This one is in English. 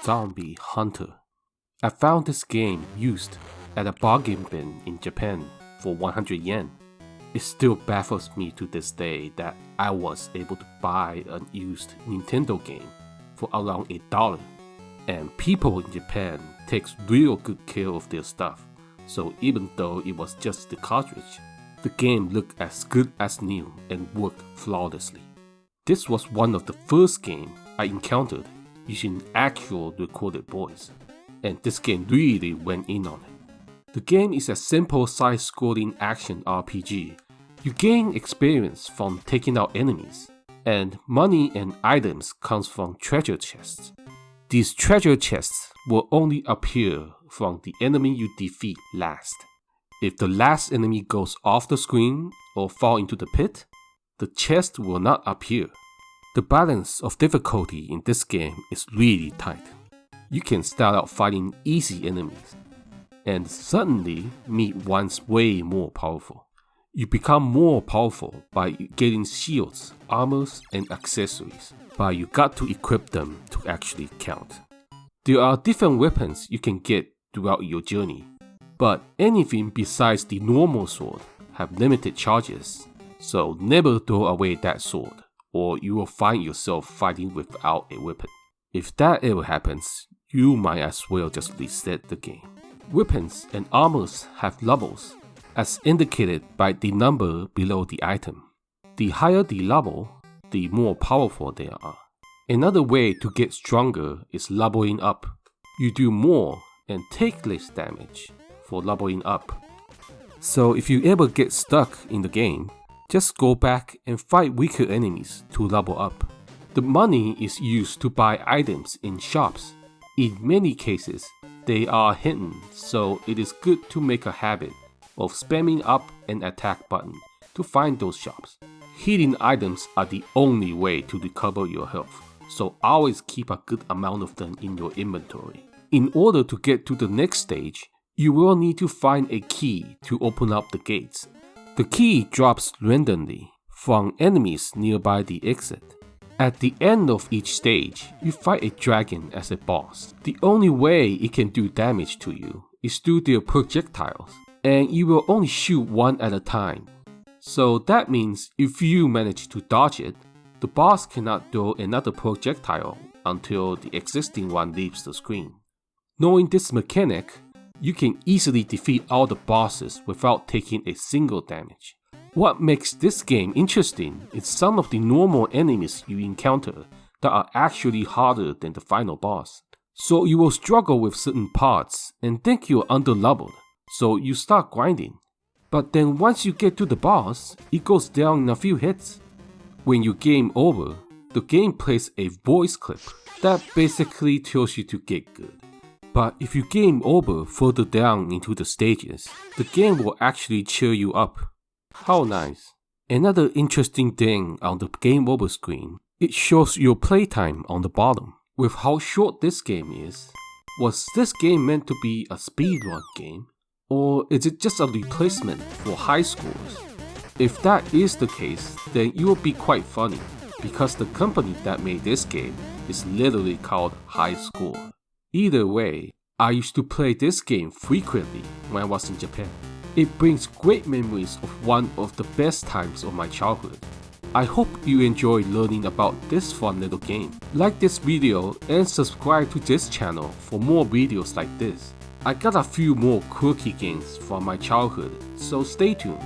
Zombie Hunter. I found this game used at a bargain bin in Japan for 100 yen. It still baffles me to this day that I was able to buy an used Nintendo game for around $1. And people in Japan takes real good care of their stuff, so even though it was just the cartridge, the game looked as good as new and worked flawlessly. This was one of the first games I encountered using actual recorded voice, and this game really went in on it. The game is a simple side-scrolling action RPG. You gain experience from taking out enemies, and money and items comes from treasure chests. These treasure chests will only appear from the enemy you defeat last. If the last enemy goes off the screen or fall into the pit, the chest will not appear. The balance of difficulty in this game is really tight. You can start out fighting easy enemies, and suddenly meet ones way more powerful. You become more powerful by getting shields, armors, and accessories, but you got to equip them to actually count. There are different weapons you can get throughout your journey, but anything besides the normal sword have limited charges, so never throw away that sword, or you will find yourself fighting without a weapon. If that ever happens, you might as well just reset the game. Weapons and armors have levels, as indicated by the number below the item. The higher the level, the more powerful they are. Another way to get stronger is leveling up. You do more and take less damage for leveling up. So if you ever get stuck in the game, just go back and fight weaker enemies to level up. The money is used to buy items in shops. In many cases, they are hidden, so it is good to make a habit of spamming up and attack button to find those shops. Hidden items are the only way to recover your health, so always keep a good amount of them in your inventory. In order to get to the next stage, you will need to find a key to open up the gates. The key drops randomly from enemies nearby the exit. At the end of each stage, you fight a dragon as a boss. The only way it can do damage to you is through their projectiles, and you will only shoot one at a time. So that means if you manage to dodge it, the boss cannot throw another projectile until the existing one leaves the screen. Knowing this mechanic, you can easily defeat all the bosses without taking a single damage. What makes this game interesting is some of the normal enemies you encounter that are actually harder than the final boss. So you will struggle with certain parts and think you're underleveled, so you start grinding. But then once you get to the boss, it goes down in a few hits. When you game over, the game plays a voice clip that basically tells you to get good. But if you game over further down into the stages, the game will actually cheer you up. How nice. Another interesting thing on the game over screen, it shows your playtime on the bottom. With how short this game is, was this game meant to be a speedrun game? Or is it just a replacement for high scores? If that is the case, then it will be quite funny, because the company that made this game is literally called High Score. Either way, I used to play this game frequently when I was in Japan. It brings great memories of one of the best times of my childhood. I hope you enjoy learning about this fun little game. Like this video and subscribe to this channel for more videos like this. I got a few more quirky games from my childhood, so stay tuned.